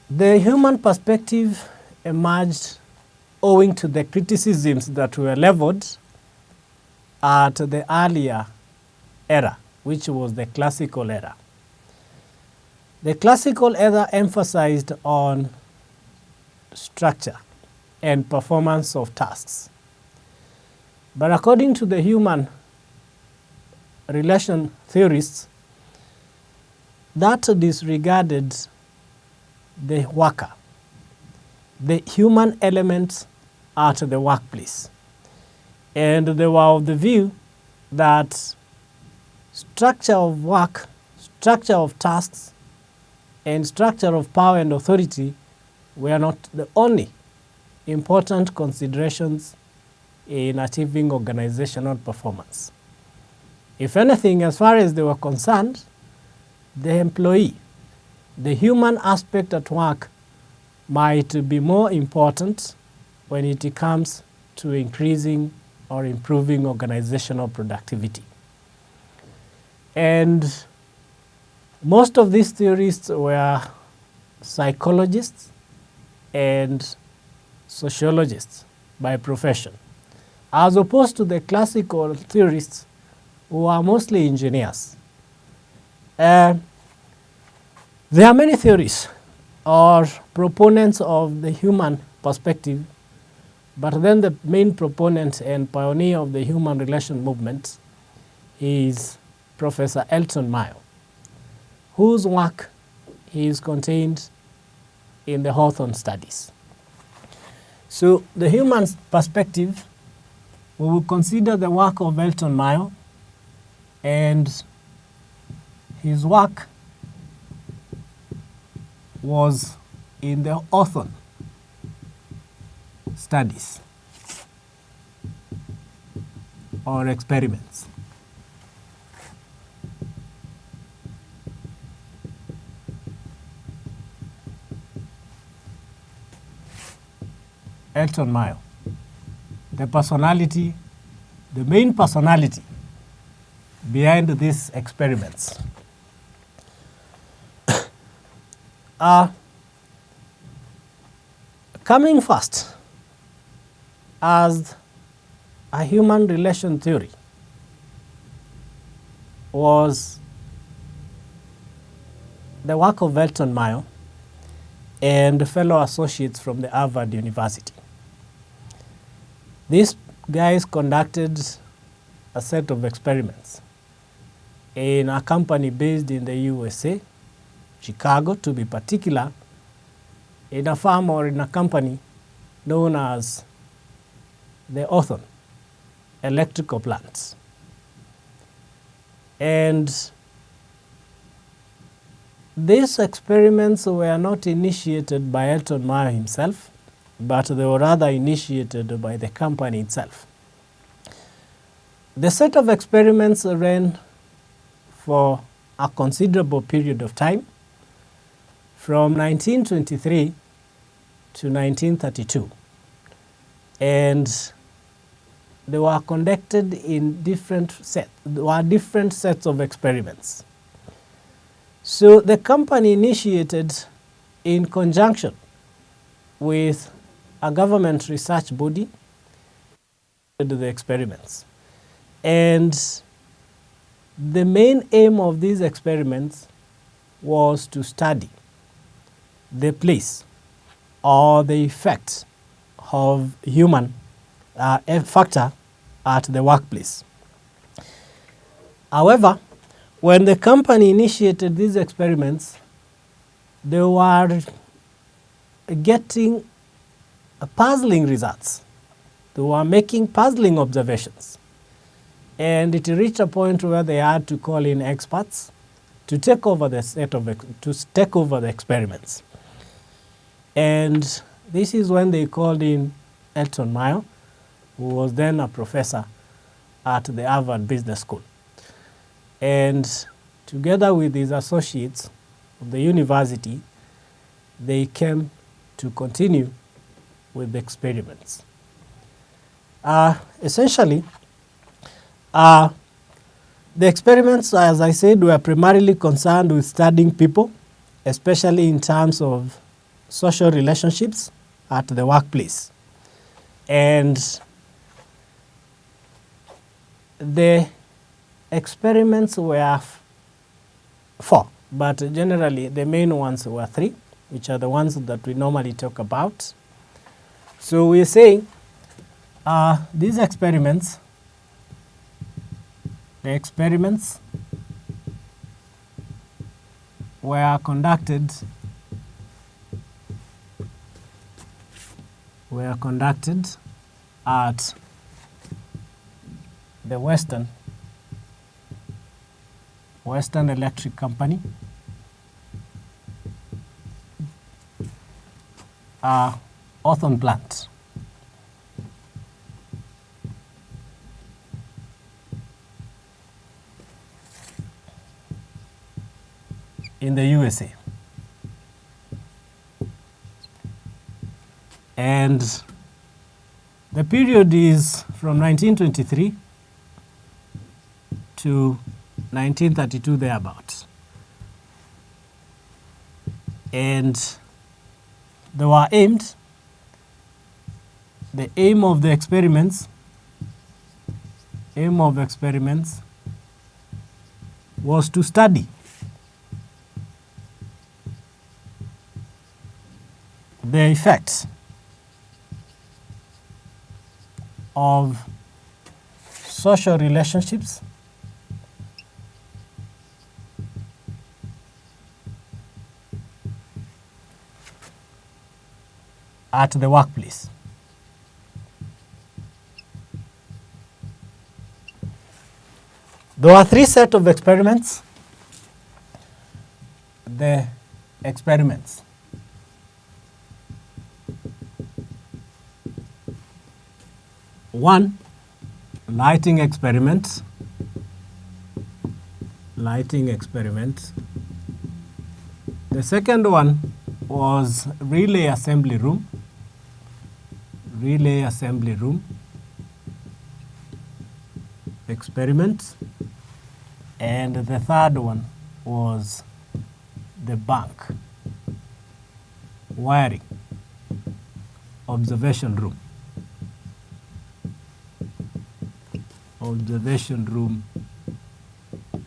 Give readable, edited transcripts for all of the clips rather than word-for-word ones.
The human perspective emerged owing to the criticisms that were leveled at the earlier era, which was the classical era. The classical era emphasized on structure and performance of tasks. But according to the human relation theorists, that disregarded the worker, the human elements at the workplace. And they were of the view that structure of work, structure of tasks, and structure of power and authority were not the only important considerations in achieving organizational performance. If anything, as far as they were concerned, the employee, the human aspect at work might be more important when it comes to increasing or improving organizational productivity. And most of these theorists were psychologists and sociologists by profession, as opposed to the classical theorists who are mostly engineers. There are many theories or proponents of the human perspective, but then the main proponent and pioneer of the human relation movement is Professor Elton Mayo, whose work is contained in the Hawthorne Studies. So the human perspective, we will consider the work of Elton Mayo, and his work was in the Hawthorne Studies or experiments. Elton Mayo, the personality, the main personality behind these experiments. Coming first as a human relation theory was the work of Elton Mayo and fellow associates from the Harvard University. These guys conducted a set of experiments in a company based in the USA, Chicago to be particular, in a firm or in a company known as the Hawthorne Electrical Plants. And these experiments were not initiated by Elton Mayo himself, but they were rather initiated by the company itself. The set of experiments ran for a considerable period of time, from 1923 to 1932. And they were conducted in different sets of experiments. So the company initiated, in conjunction with a government research body, the experiments. And the main aim of these experiments was to study the place or the effect of human factor at the workplace. However, when the company initiated these experiments, they were getting puzzling results. They were making puzzling observations. And it reached a point where they had to call in experts to take over the experiments. And this is when they called in Elton Mayo, who was then a professor at the Harvard Business School. And together with his associates of the university, they came to continue with the experiments. Essentially, the experiments, as I said, were primarily concerned with studying people, especially in terms of social relationships at the workplace. And the experiments were 4, but generally the main ones were 3, which are the ones that we normally talk about. So we're saying these experiments, the experiments were conducted at the Western Electric Company, Hawthorne plant. In the USA. And the period is from 1923 to 1932 thereabouts. And they were aimed, the aim of the experiments was to study the effects of social relationships at the workplace. There are 3 sets of experiments. The experiments. One, lighting experiment. The second one was relay assembly room. Experiment. And the third one was the bank wiring observation room.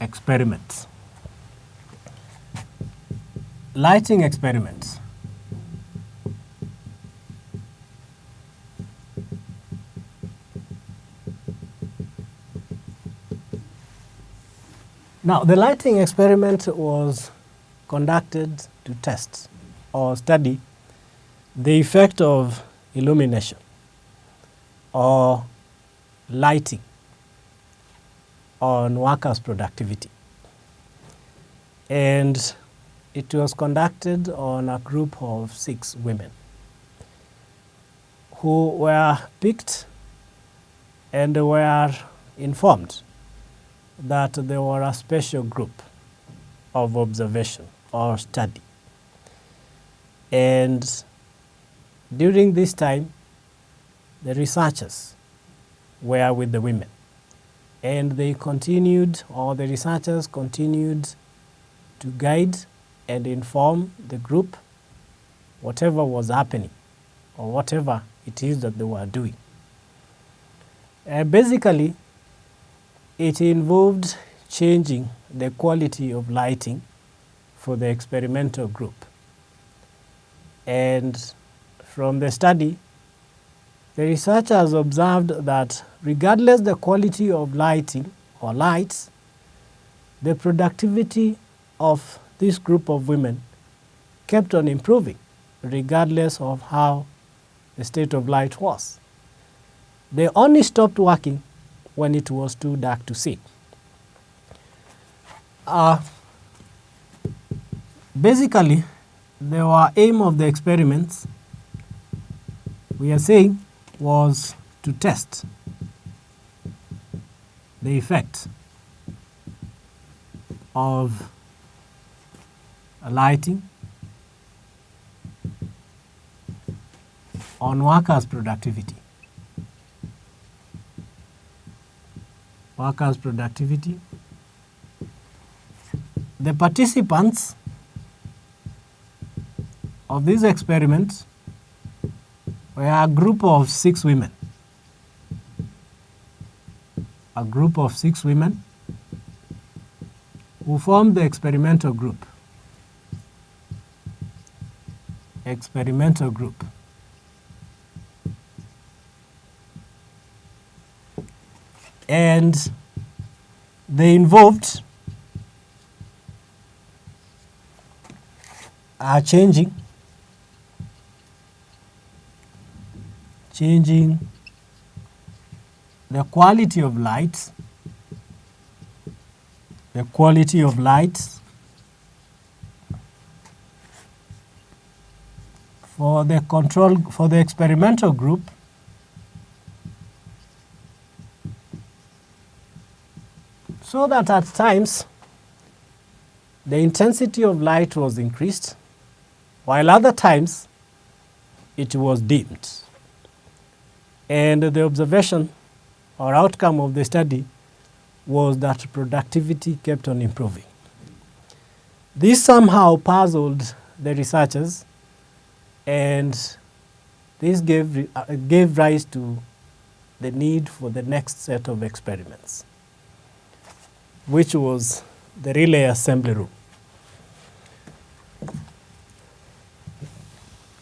Experiments. Lighting experiments. Now, the lighting experiment was conducted to test or study the effect of illumination or lighting on workers' productivity. And it was conducted on a group of 6 women who were picked and were informed that they were a special group of observation or study. And during this time, the researchers were with the women. And they continued, or the researchers continued to guide and inform the group whatever was happening or whatever it is that they were doing. Basically, it involved changing the quality of lighting for the experimental group. And from the study, the researchers observed that regardless the quality of lighting or lights, the productivity of this group of women kept on improving regardless of how the state of light was. They only stopped working when it was too dark to see. Basically, the aim of the experiments, we are saying, was to test the effect of lighting on workers' productivity. The participants of this experiment were a group of 6 women. A group of 6 women who formed the experimental group. Experimental group. And they involved changing the quality of light, for the experimental group so that at times the intensity of light was increased, while other times it was dimmed. And the observation or outcome of the study was that productivity kept on improving. This somehow puzzled the researchers, and this gave rise to the need for the next set of experiments, which was the relay assembly room.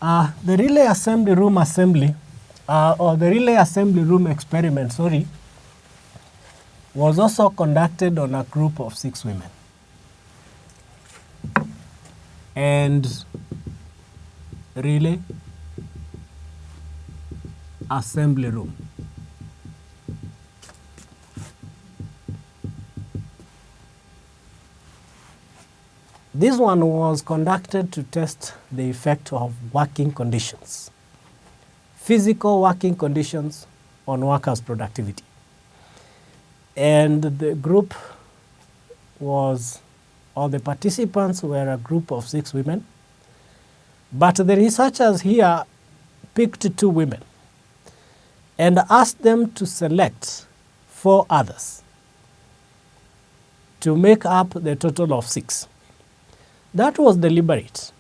The relay assembly room experiment, was also conducted on a group of 6 women. And relay assembly room. This one was conducted to test the effect of working conditions, physical working conditions on workers' productivity. And the group was, or the participants were a group of 6 women, but the researchers here picked 2 women and asked them to select 4 others to make up the total of 6. That was deliberate.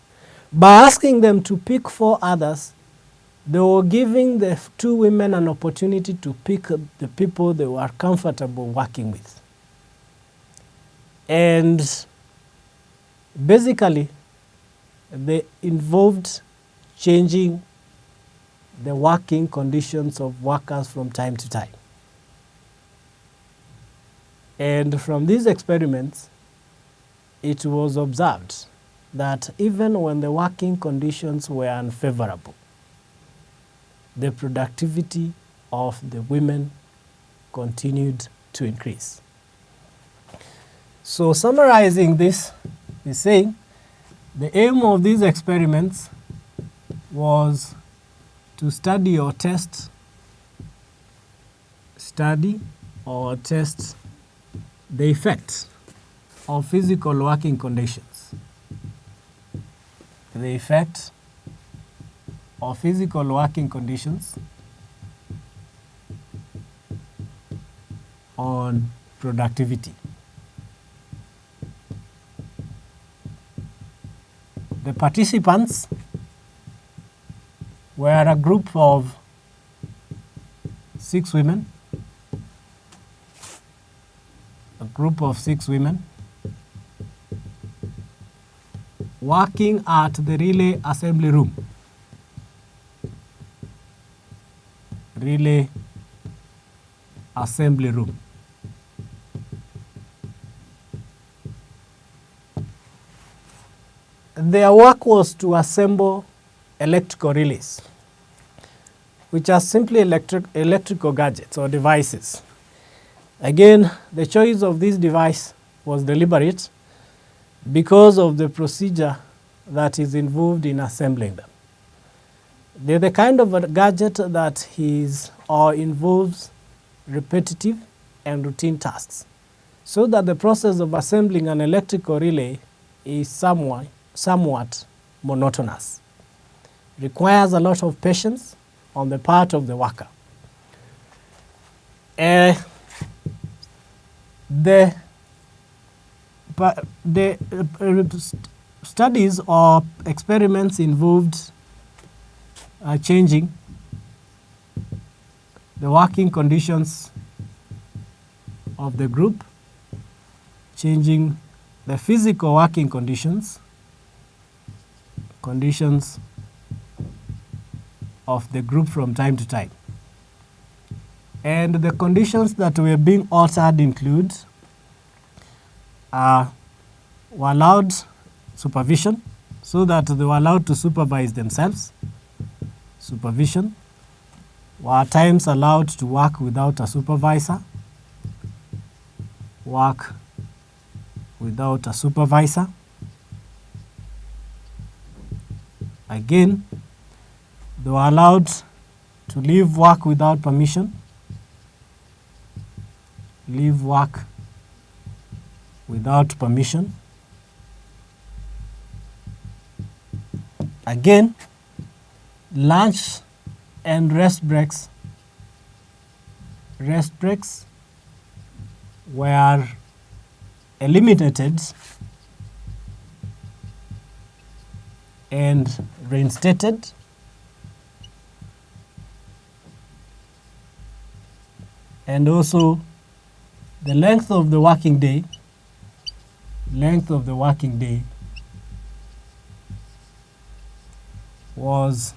By asking them to pick 4 others, they were giving the 2 women an opportunity to pick the people they were comfortable working with. And basically, they involved changing the working conditions of workers from time to time. And from these experiments, it was observed that even when the working conditions were unfavorable, the productivity of the women continued to increase. So summarizing this is saying the aim of these experiments was to study or test the effect of physical working conditions. The effect of physical working conditions on productivity. The participants were a group of 6 women, working at the relay assembly room. Relay assembly room. Their work was to assemble electrical relays, which are simply electrical gadgets or devices. Again, the choice of this device was deliberate because of the procedure that is involved in assembling them. They're the kind of a gadget that involves repetitive and routine tasks, so that the process of assembling an electrical relay is somewhat monotonous. Requires a lot of patience on the part of the worker. The studies or experiments involved changing the working conditions of the group, changing the physical working conditions of the group from time to time. And the conditions that were being altered include were allowed supervision, so that they were allowed to supervise themselves. Supervision. Were at times allowed to work without a supervisor. Work without a supervisor. Again, they were allowed to leave work without permission. Leave work without permission. Again, lunch and rest breaks were eliminated and reinstated. And also the length of the working day was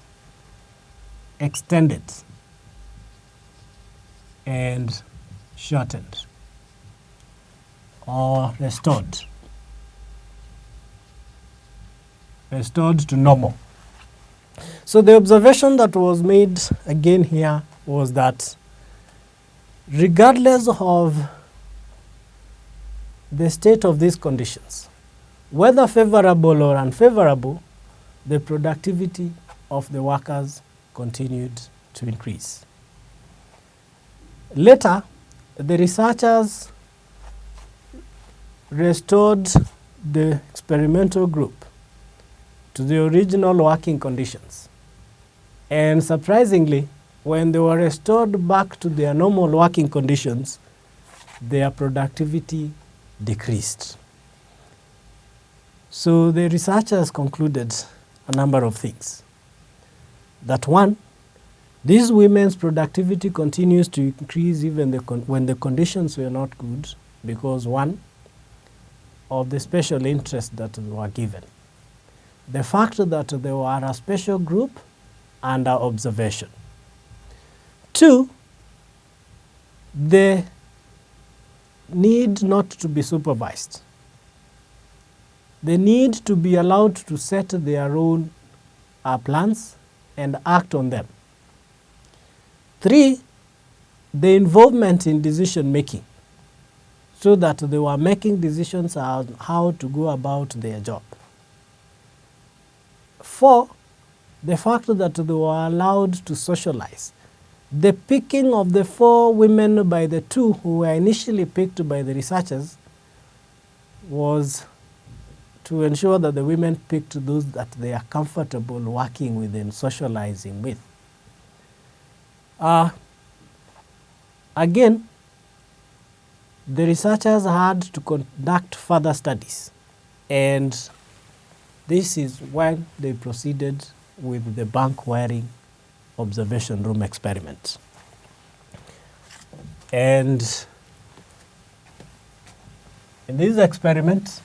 extended and shortened or restored to normal. So the observation that was made again here was that regardless of the state of these conditions, whether favorable or unfavorable, the productivity of the workers continued to increase. Later, the researchers restored the experimental group to the original working conditions. And surprisingly, when they were restored back to their normal working conditions, their productivity decreased. So the researchers concluded a number of things. That one, these women's productivity continues to increase even when the conditions were not good, because one, of the special interests that were given. The fact that they were a special group under observation. Two, the need not to be supervised. They need to be allowed to set their own plans and act on them. Three, the involvement in decision making, so that they were making decisions on how to go about their job. Four, the fact that they were allowed to socialize. The picking of the 4 women by the 2 who were initially picked by the researchers was to ensure that the women picked those that they are comfortable working with and socializing with. Again, the researchers had to conduct further studies, and this is when they proceeded with the bank wiring observation room experiment. And in this experiment,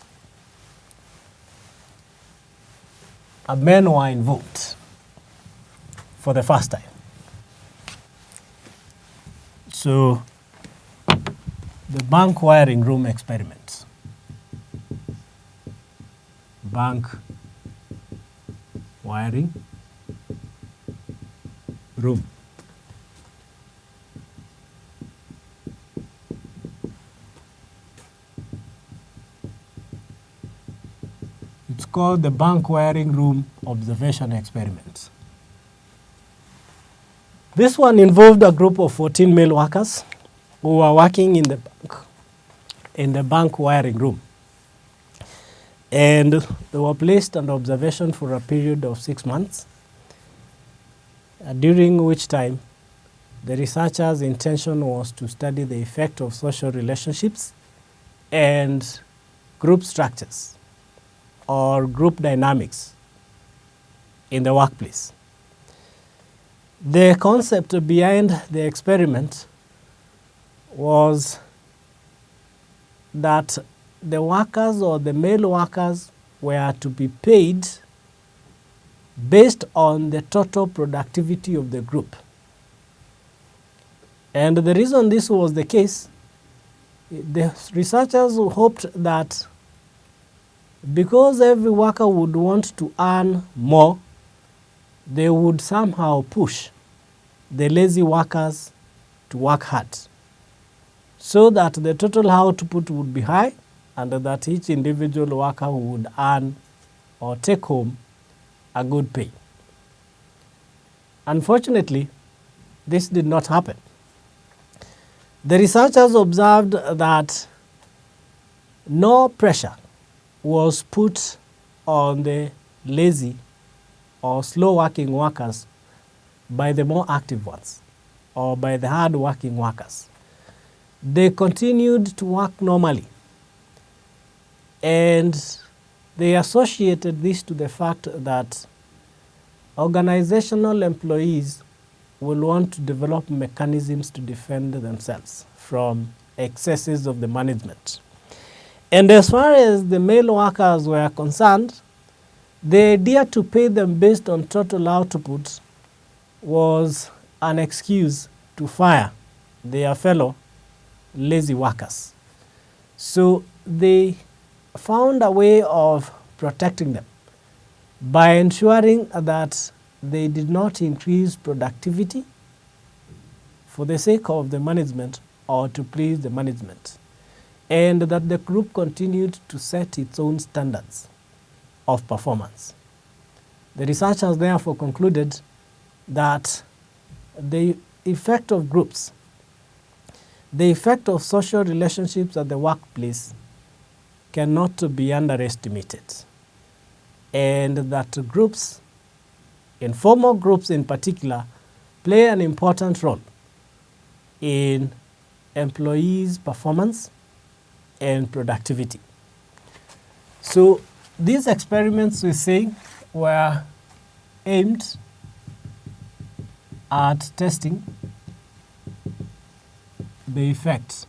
men were involved for the first time. So the bank wiring room experiment. Bank wiring room. It's called the bank wiring room observation experiment. This one involved a group of 14 male workers who were working in the bank wiring room. And they were placed under observation for a period of 6 months, during which time the researchers' intention was to study the effect of social relationships and group structures or group dynamics in the workplace. The concept behind the experiment was that the workers or the male workers were to be paid based on the total productivity of the group. And the reason this was the case, the researchers hoped that because every worker would want to earn more, they would somehow push the lazy workers to work hard, so that the total output would be high and that each individual worker would earn or take home a good pay. Unfortunately, this did not happen. The researchers observed that no pressure was put on the lazy or slow-working workers by the more active ones or by the hard-working workers. They continued to work normally, and they associated this to the fact that organizational employees will want to develop mechanisms to defend themselves from excesses of the management. And as far as the male workers were concerned, the idea to pay them based on total output was an excuse to fire their fellow lazy workers. So they found a way of protecting them by ensuring that they did not increase productivity for the sake of the management or to please the management, and that the group continued to set its own standards of performance. The researchers therefore concluded that the effect of groups, the effect of social relationships at the workplace cannot be underestimated, and that groups, informal groups in particular, play an important role in employees' performance and productivity. So these experiments, we say, were aimed at testing the effects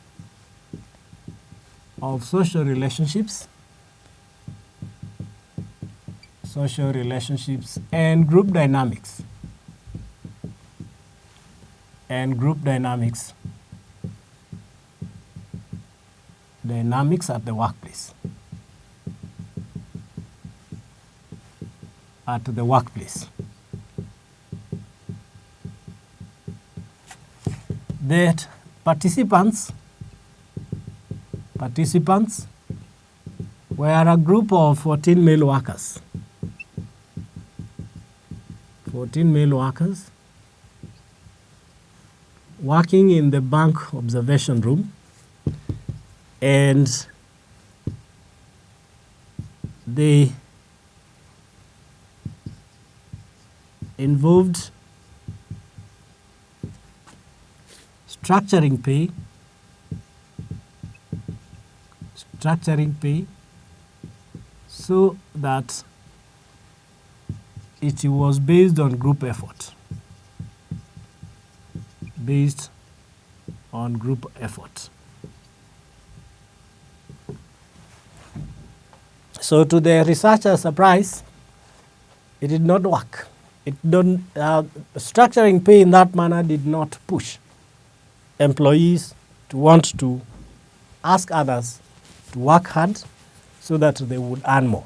of social relationships and group dynamics at the workplace. That participants were a group of 14 male workers. 14 male workers working in the bank observation room, and they involved structuring pay so that it was based on group effort. So to the researchers' surprise, it did not work. Structuring pay in that manner did not push employees to want to ask others to work hard so that they would earn more.